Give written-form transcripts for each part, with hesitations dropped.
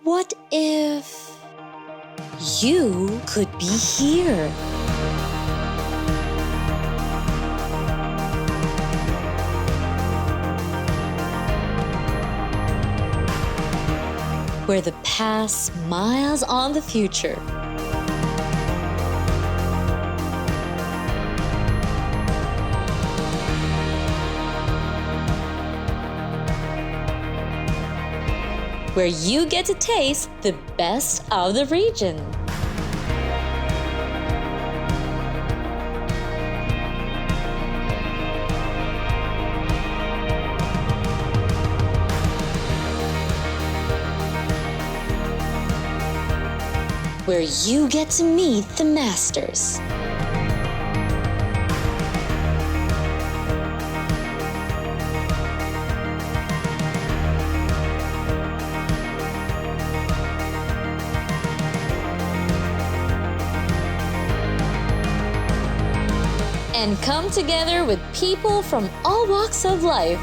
What if you could be here? Where the past smiles on the future. Where you get to taste the best of the region. Where you get to meet the masters. And come together with people from all walks of life.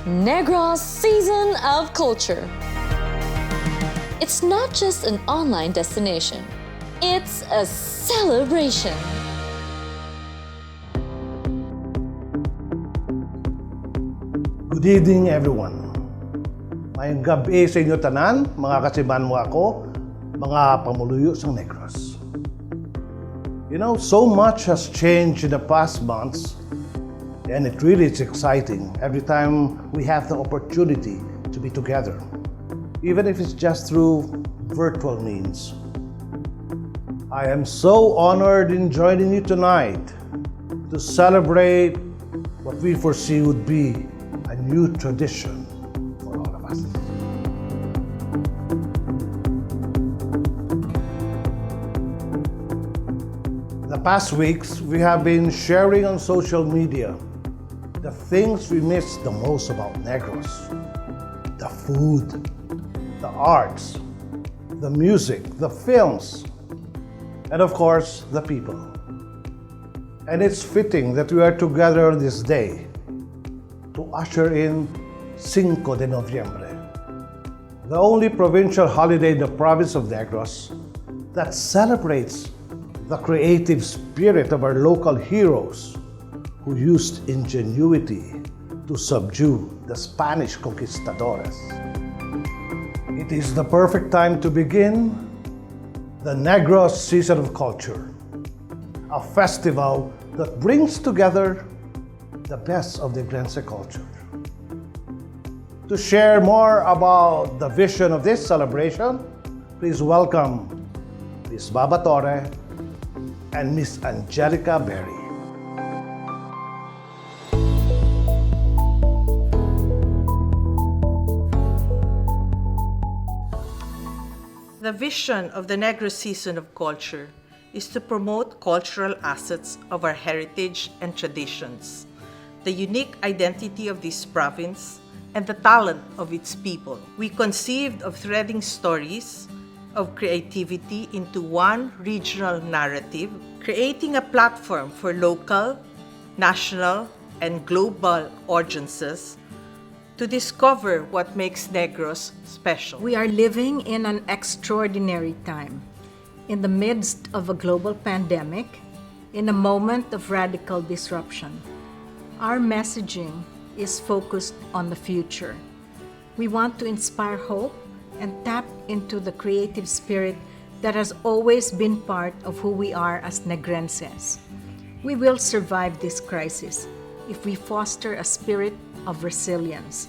Negros Season of Culture. It's not just an online destination, it's a celebration. Good evening, everyone. Mayong gabi sa inyo tanan, mga kasiman mo ako, mga pamuluyo sa Negros. You know, so much has changed in the past months, and it really is exciting every time we have the opportunity to be together, even if it's just through virtual means. I am so honored in joining you tonight to celebrate what we foresee would be a new tradition for all of us. The past weeks, we have been sharing on social media the things we miss the most about Negros. The food, the arts, the music, the films, and of course, the people. And it's fitting that we are together on this day to usher in Cinco de Noviembre, the only provincial holiday in the province of Negros that celebrates the creative spirit of our local heroes who used ingenuity to subdue the Spanish conquistadores. It is the perfect time to begin the Negros Season of Culture, a festival that brings together the best of the Negrense culture. To share more about the vision of this celebration, please welcome Ms. Baba Torre and Ms. Angelica Berry. The vision of the Negros Season of Culture is to promote cultural assets of our heritage and traditions, the unique identity of this province, and the talent of its people. We conceived of threading stories of creativity into one regional narrative, creating a platform for local, national, and global audiences to discover what makes Negros special. We are living in an extraordinary time. In the midst of a global pandemic, in a moment of radical disruption, our messaging is focused on the future. We want to inspire hope and tap into the creative spirit that has always been part of who we are as Negrenses. We will survive this crisis if we foster a spirit of resilience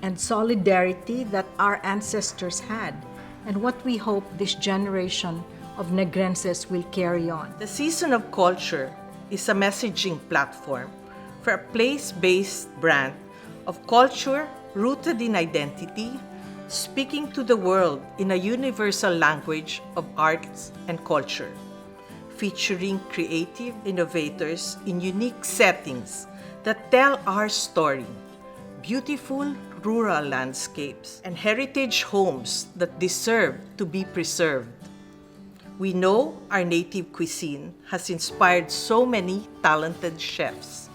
and solidarity that our ancestors had, and what we hope this generation of Negrenses will carry on. The Season of Culture is a messaging platform for a place-based brand of culture rooted in identity, speaking to the world in a universal language of arts and culture, featuring creative innovators in unique settings that tell our story, beautiful rural landscapes, and heritage homes that deserve to be preserved. We know our native cuisine has inspired so many talented chefs.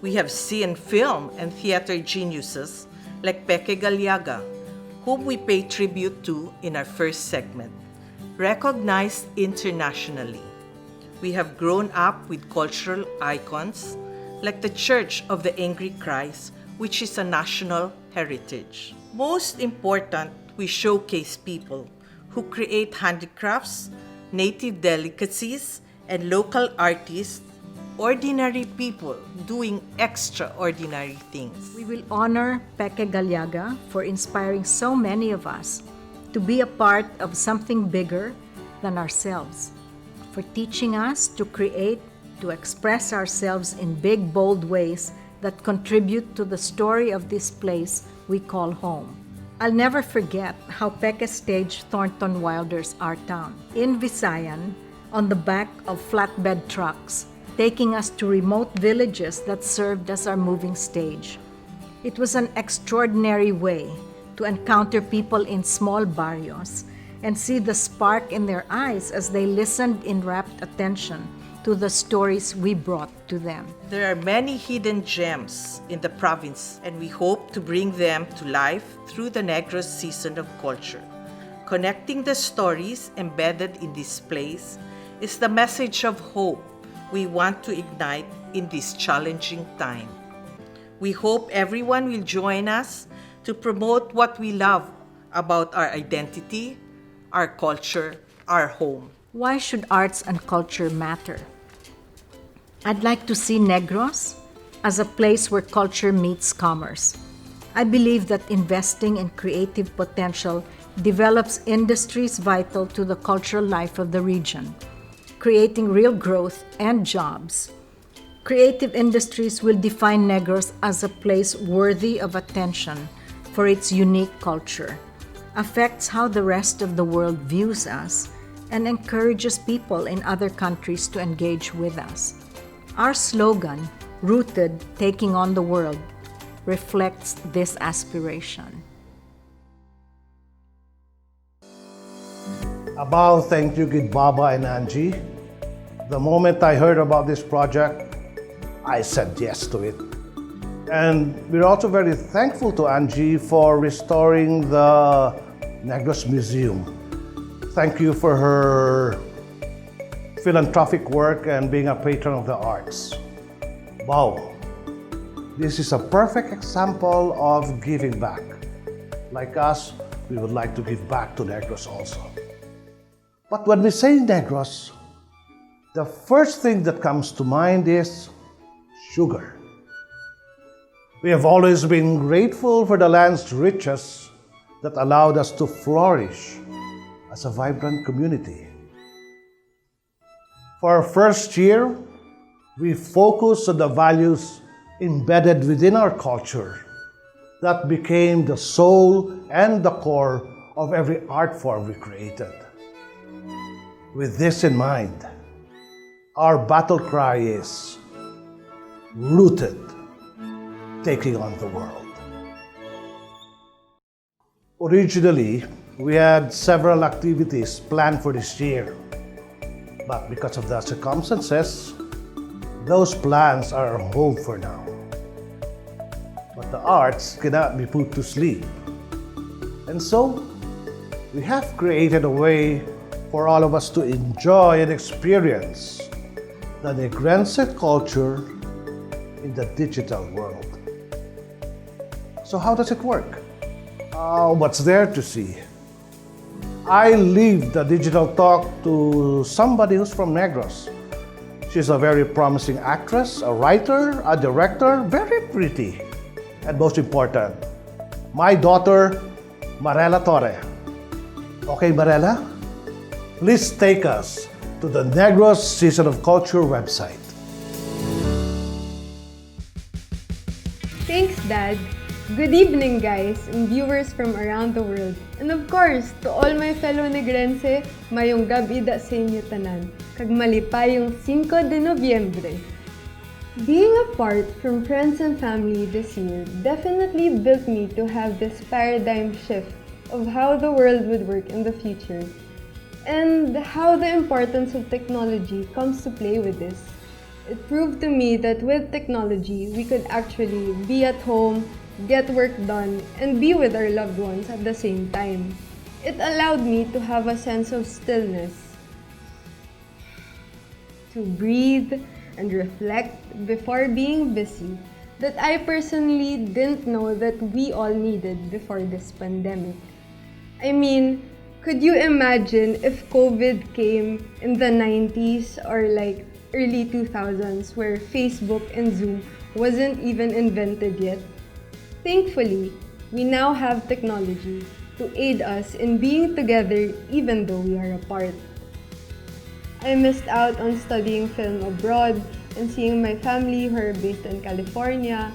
We have seen film and theater geniuses like Peke Galiaga, whom we pay tribute to in our first segment, recognized internationally. We have grown up with cultural icons like the Church of the Angry Christ, which is a national heritage. Most important, we showcase people who create handicrafts, native delicacies, and local artists, ordinary people doing extraordinary things. We will honor Peke Galiaga for inspiring so many of us to be a part of something bigger than ourselves, for teaching us to create, to express ourselves in big, bold ways that contribute to the story of this place we call home. I'll never forget how Peke staged Thornton Wilder's Our Town in Visayan on the back of flatbed trucks, taking us to remote villages that served as our moving stage. It was an extraordinary way to encounter people in small barrios and see the spark in their eyes as they listened in rapt attention to the stories we brought to them. There are many hidden gems in the province, and we hope to bring them to life through the Negros season of culture. Connecting the stories embedded in this place is the message of hope we want to ignite in this challenging time. We hope everyone will join us to promote what we love about our identity, our culture, our home. Why should arts and culture matter? I'd like to see Negros as a place where culture meets commerce. I believe that investing in creative potential develops industries vital to the cultural life of the region, creating real growth and jobs. Creative industries will define Negros as a place worthy of attention for its unique culture, affects how the rest of the world views us, and encourages people in other countries to engage with us. Our slogan, Rooted, Taking on the World, reflects this aspiration. Abao, thank you, Gid Baba and Angie. The moment I heard about this project, I said yes to it. And we're also very thankful to Angie for restoring the Negros Museum. Thank you for her philanthropic work and being a patron of the arts. Wow, this is a perfect example of giving back. Like us, we would like to give back to Negros also. But when we say Negros, the first thing that comes to mind is sugar. We have always been grateful for the land's riches that allowed us to flourish as a vibrant community. For our first year, we focused on the values embedded within our culture that became the soul and the core of every art form we created. With this in mind, our battle cry is Rooted, Taking on the World. Originally, we had several activities planned for this year, but because of the circumstances, those plans are on hold for now. But the arts cannot be put to sleep. And so, we have created a way for all of us to enjoy and experience the Negrense culture in the digital world. So how does it work? What's there to see? I leave the digital talk to somebody who's from Negros. She's a very promising actress, a writer, a director, very pretty. And most important, my daughter, Marela Torre. Okay, Marela? Please take us to the Negros Season of Culture website. Thanks, Dad. Good evening, guys, and viewers from around the world. And of course, to all my fellow Negrense, mayong gabi da sa inyo tanan. Kag malipayong 5 de Nobyembre. Being apart from friends and family this year definitely built me to have this paradigm shift of how the world would work in the future, and how the importance of technology comes to play with this. It proved to me that with technology, we could actually be at home, get work done, and be with our loved ones at the same time. It allowed me to have a sense of stillness, to breathe and reflect before being busy that I personally didn't know that we all needed before this pandemic. I mean, could you imagine if COVID came in the 90s or like early 2000s where Facebook and Zoom wasn't even invented yet? Thankfully, we now have technology to aid us in being together even though we are apart. I missed out on studying film abroad and seeing my family who are based in California,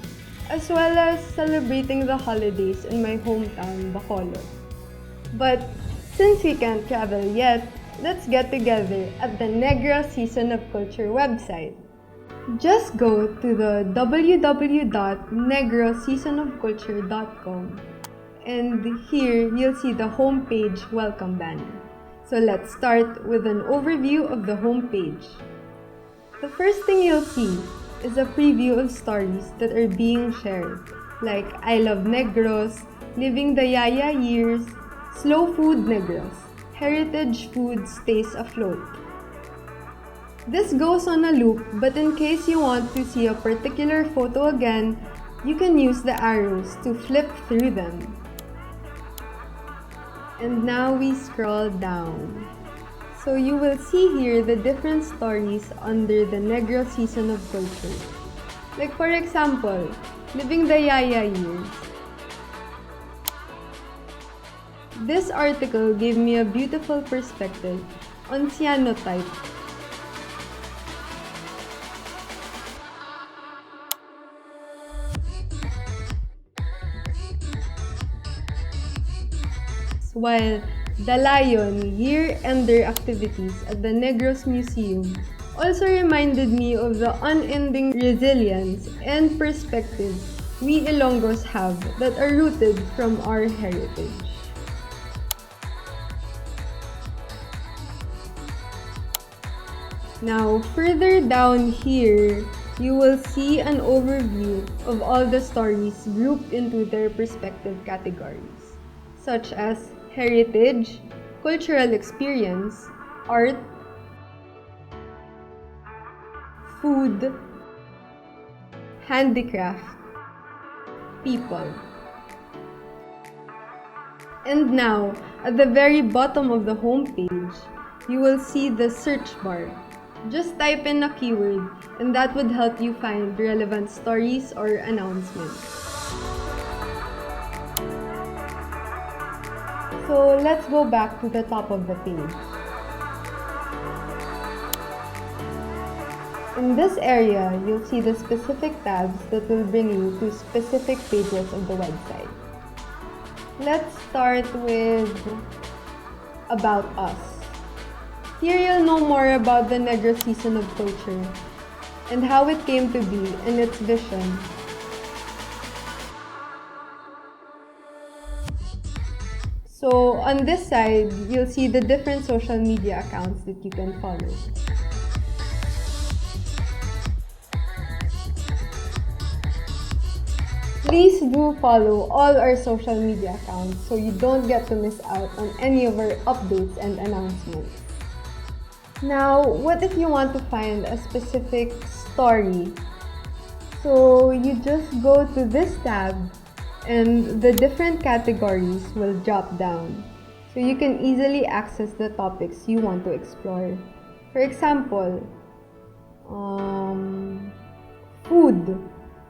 as well as celebrating the holidays in my hometown, Bacolod. But since we can't travel yet, let's get together at the Negros Season of Culture website. Just go to the www.negroseasonofculture.com and here you'll see the homepage welcome banner. So let's start with an overview of the homepage. The first thing you'll see is a preview of stories that are being shared, like I Love Negros, Living the Yaya Years, Slow Food Negros, Heritage Food Stays Afloat. This goes on a loop, but in case you want to see a particular photo again, you can use the arrows to flip through them. And now we scroll down. So you will see here the different stories under the Negros Season of Culture. Like for example, Living the Yaya Years. This article gave me a beautiful perspective on cyanotype. While the Lion year-ender activities at the Negros Museum also reminded me of the unending resilience and perspective we Ilonggos have that are rooted from our heritage. Now, further down here, you will see an overview of all the stories grouped into their respective categories, such as heritage, cultural experience, art, food, handicraft, people. And now, at the very bottom of the homepage, you will see the search bar. Just type in a keyword and that would help you find relevant stories or announcements. So let's go back to the top of the page. In this area, you'll see the specific tabs that will bring you to specific pages of the website. Let's start with About Us. Here you'll know more about the Negros Season of Culture and how it came to be and its vision. So on this side, you'll see the different social media accounts that you can follow. Please do follow all our social media accounts so you don't get to miss out on any of our updates and announcements. Now, what if you want to find a specific story? So you just go to this tab and the different categories will drop down. So you can easily access the topics you want to explore. For example, food.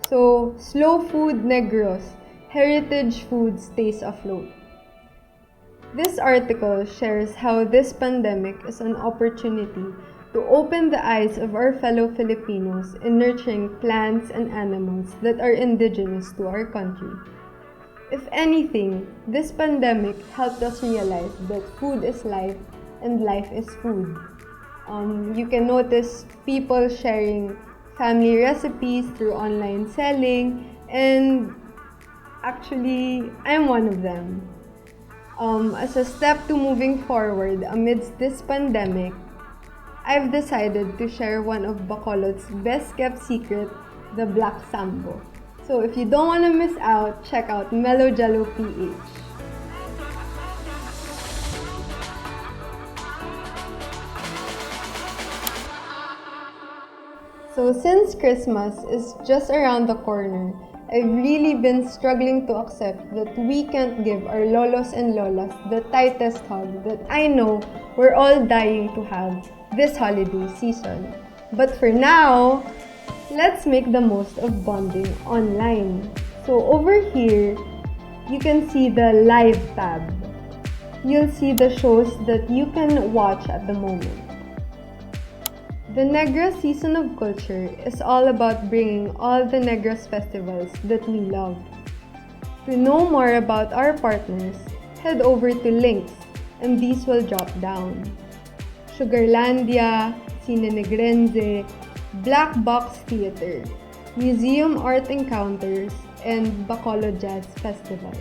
So, Slow Food Negros, Heritage Food Stays Afloat. This article shares how this pandemic is an opportunity to open the eyes of our fellow Filipinos in nurturing plants and animals that are indigenous to our country. If anything, this pandemic helped us realize that food is life and life is food. You can notice people sharing family recipes through online selling, and actually, I'm one of them. As a step to moving forward amidst this pandemic, I've decided to share one of Bacolod's best kept secret, the Black Sambo. So if you don't want to miss out, check out Mellow Jello PH. So since Christmas is just around the corner, I've really been struggling to accept that we can't give our lolos and lolas the tightest hug that I know we're all dying to have this holiday season. But for now, let's make the most of bonding online. So over here, you can see the live tab. You'll see the shows that you can watch at the moment. The Negros Season of Culture is all about bringing all the Negros festivals that we love. To know more about our partners, head over to links and these will drop down. Sugarlandia, Cine Negrense, Black Box Theater, Museum Art Encounters, and Bacolod Jazz Festival.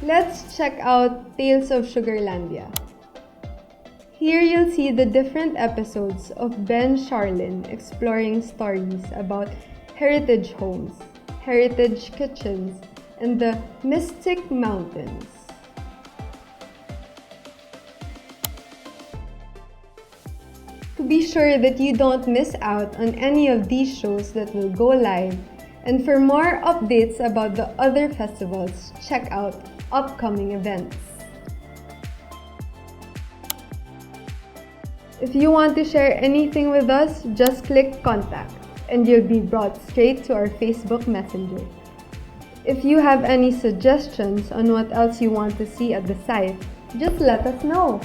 Let's check out Tales of Sugarlandia. Here you'll see the different episodes of Ben Charlin exploring stories about heritage homes, heritage kitchens, and the mystic mountains. To be sure that you don't miss out on any of these shows that will go live, and for more updates about the other festivals, check out upcoming events. If you want to share anything with us, just click contact and you'll be brought straight to our Facebook Messenger. If you have any suggestions on what else you want to see at the site, just let us know.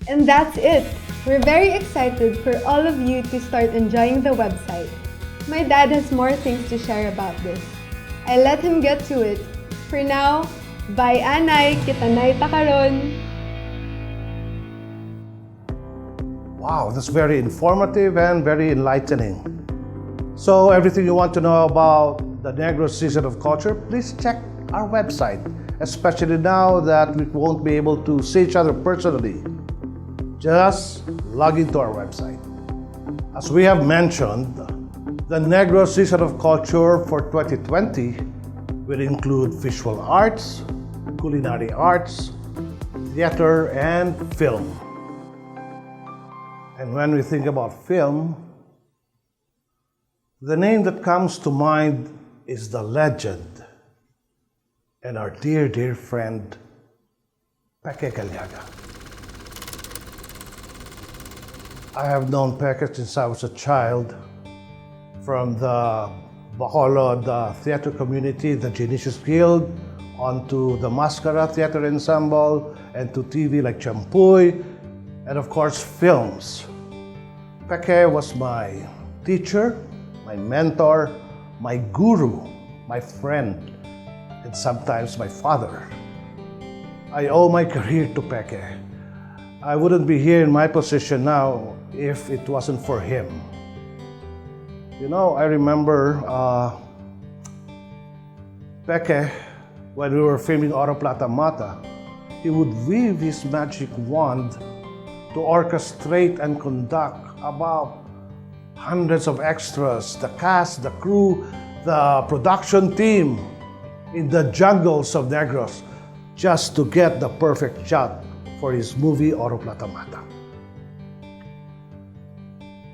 And that's it! We're very excited for all of you to start enjoying the website. My dad has more things to share about this. I let him get to it. For now, bye Anay! Kita na'y takaron! Wow, that's very informative and very enlightening. So everything you want to know about the Negros Season of Culture, please check our website, especially now that we won't be able to see each other personally. Just log into our website. As we have mentioned, the Negros Season of Culture for 2020 will include visual arts, culinary arts, theater, and film. And when we think about film, the name that comes to mind is the legend and our dear, dear friend, Peke Galiaga. I have known Peke since I was a child, from the Bacolod theater community, the Genesius Guild, onto the Mascara Theater Ensemble, and to TV like Champuy, and of course films. Peke was my teacher, my mentor, my guru, my friend, and sometimes my father. I owe my career to Peke. I wouldn't be here in my position now if it wasn't for him. You know, I remember Peke, when we were filming Oro Plata Mata, he would wave his magic wand to orchestrate and conduct about hundreds of extras, the cast, the crew, the production team in the jungles of Negros just to get the perfect shot for his movie Oro Plata Mata.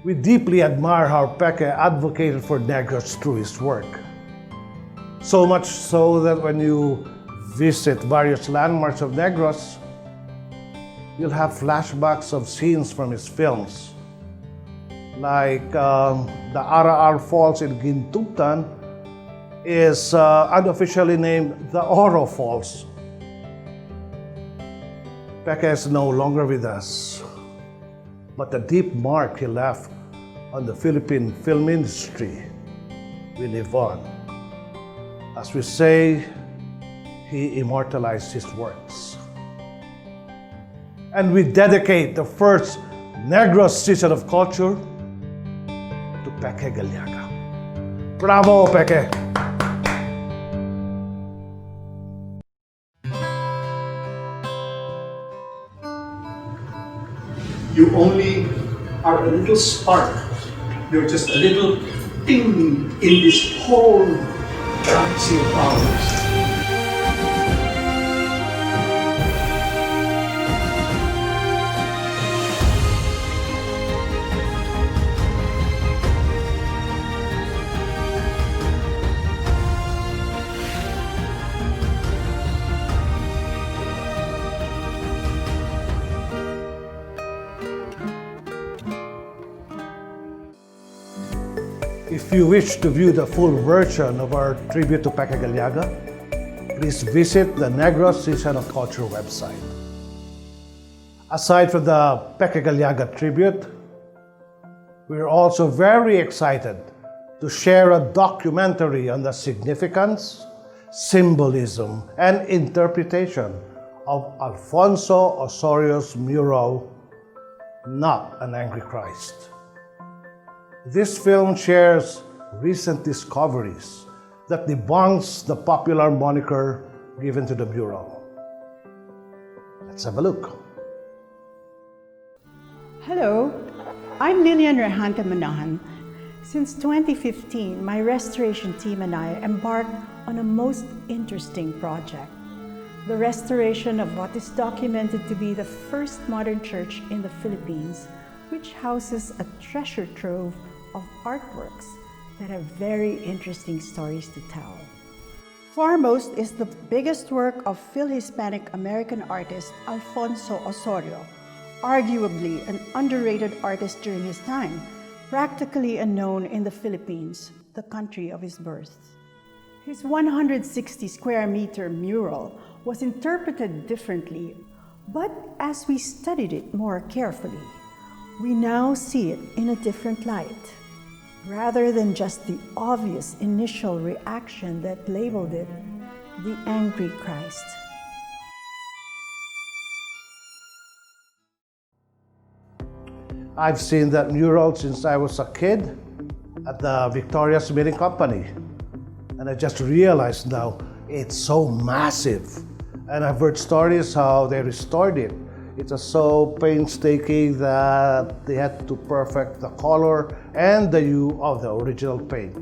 We deeply admire how Peke advocated for Negros through his work. So much so that when you visit various landmarks of Negros, you'll have flashbacks of scenes from his films. Like the Araar Falls in Gintutan is unofficially named the Oro Falls. Peke is no longer with us, but the deep mark he left on the Philippine film industry will live on. As we say, he immortalized his works. And we dedicate the first Negros Season of Culture to Peke Galiaga. Bravo, Peke! You only are a little spark. You're just a little thing in this whole galaxy of ours. If you wish to view the full version of our tribute to Pekagaliaga, please visit the Negros Season of Culture website. Aside from the Pekagaliaga tribute, we're also very excited to share a documentary on the significance, symbolism, and interpretation of Alfonso Osorio's mural, Not an Angry Christ. This film shares recent discoveries that debunks the popular moniker given to the mural. Let's have a look. Hello, I'm Lilian Rehante Manahan. Since 2015, my restoration team and I embarked on a most interesting project, the restoration of what is documented to be the first modern church in the Philippines, which houses a treasure trove of artworks that have very interesting stories to tell. Foremost is the biggest work of Phil-Hispanic American artist Alfonso Osorio, arguably an underrated artist during his time, practically unknown in the Philippines, the country of his birth. His 160 square meter mural was interpreted differently, but as we studied it more carefully, we now see it in a different light. Rather than just the obvious initial reaction that labeled it the angry Christ. I've seen that mural since I was a kid at the Victoria Spinning Company. And I just realized now it's so massive. And I've heard stories how they restored it. It was so painstaking that they had to perfect the color and the hue of the original paint.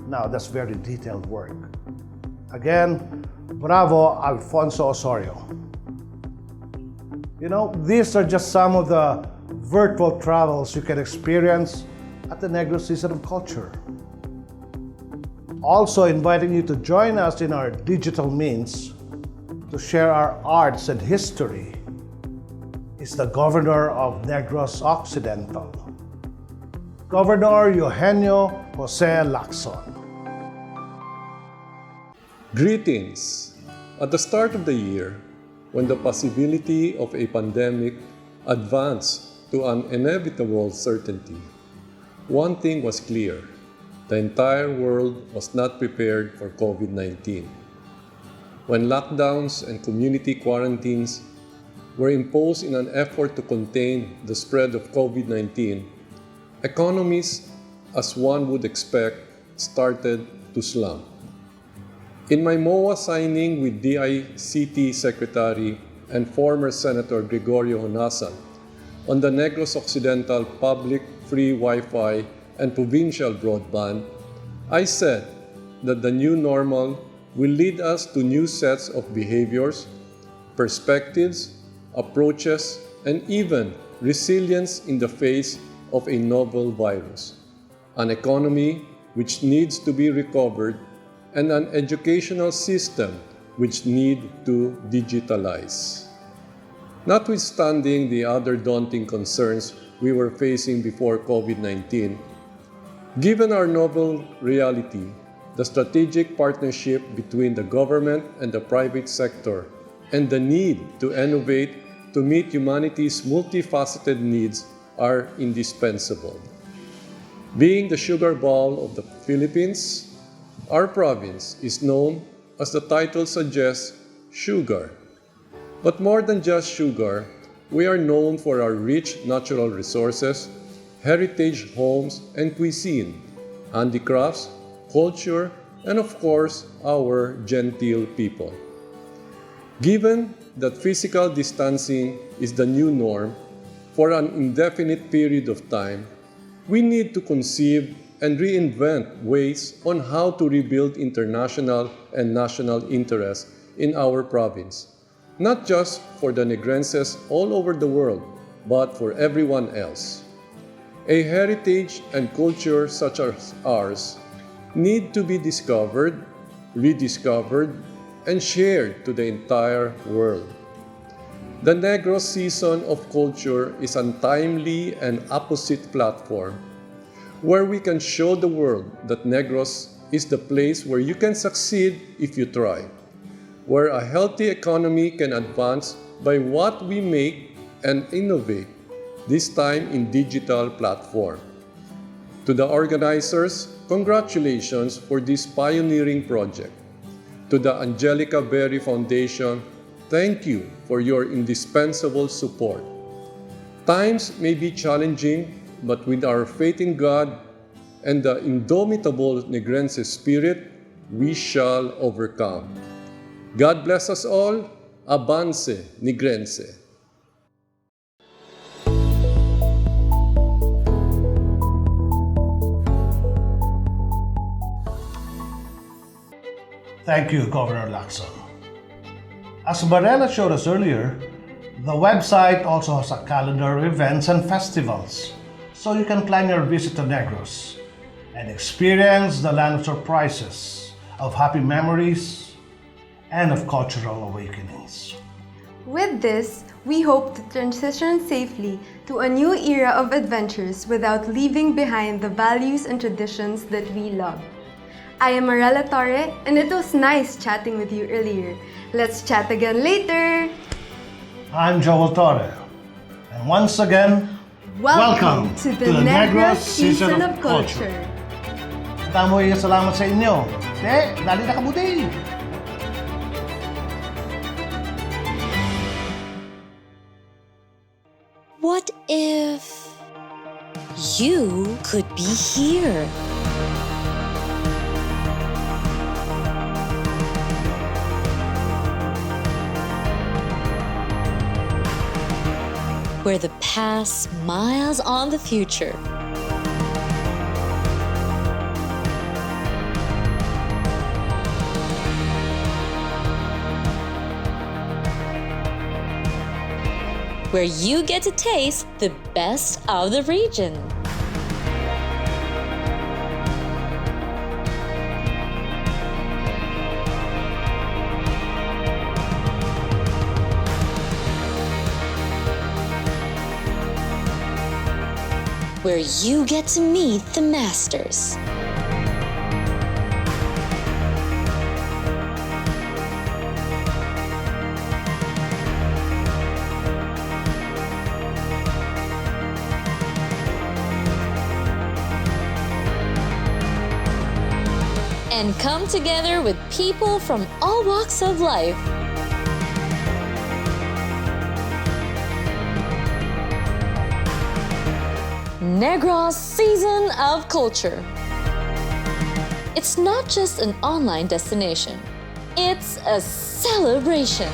Now, that's very detailed work. Again, bravo, Alfonso Osorio. You know, these are just some of the virtual travels you can experience at the Negros Season of Culture. Also inviting you to join us in our digital means to share our arts and history is the Governor of Negros Occidental, Governor Eugenio Jose Lacson. Greetings! At the start of the year, when the possibility of a pandemic advanced to an inevitable certainty, one thing was clear: the entire world was not prepared for COVID-19. When lockdowns and community quarantines were imposed in an effort to contain the spread of COVID-19, economies, as one would expect, started to slump. In my MOA signing with DICT Secretary and former Senator Gregorio Honasan on the Negros Occidental public free Wi-Fi and provincial broadband, I said that the new normal will lead us to new sets of behaviors, perspectives, approaches, and even resilience in the face of a novel virus, an economy which needs to be recovered, and an educational system which need to digitalize. Notwithstanding the other daunting concerns we were facing before COVID-19, given our novel reality, the strategic partnership between the government and the private sector, and the need to innovate to meet humanity's multifaceted needs are indispensable. Being the sugar bowl of the Philippines, our province is known, as the title suggests, sugar. But more than just sugar, we are known for our rich natural resources, heritage homes and cuisine, handicrafts, culture, and of course, our genteel people. Given that physical distancing is the new norm, for an indefinite period of time, we need to conceive and reinvent ways on how to rebuild international and national interest in our province, not just for the Negrenses all over the world, but for everyone else. A heritage and culture such as ours need to be discovered, rediscovered, and shared to the entire world. The Negros Season of Culture is a timely and opposite platform where we can show the world that Negros is the place where you can succeed if you try, where a healthy economy can advance by what we make and innovate, this time in digital platform. To the organizers, congratulations for this pioneering project. To the Angelica Berry Foundation, thank you for your indispensable support. Times may be challenging, but with our faith in God and the indomitable Negrense spirit, we shall overcome. God bless us all. Avance, Negrense. Thank you, Governor Lacson. As Marela showed us earlier, the website also has a calendar of events and festivals, so you can plan your visit to Negros and experience the land of surprises, of happy memories, and of cultural awakenings. With this, we hope to transition safely to a new era of adventures without leaving behind the values and traditions that we love. I am Marela Torre, and it was nice chatting with you earlier. Let's chat again later! I'm Joel Torre, and once again, Welcome to the Negros Season of Culture. Tamoy salamat sa inyo. Dali na kabuti! What if you could be here? Where the past smiles on the future. Where you get to taste the best of the region. Where you get to meet the masters. And come together with people from all walks of life. Negros Season of Culture. It's not just an online destination, it's a celebration.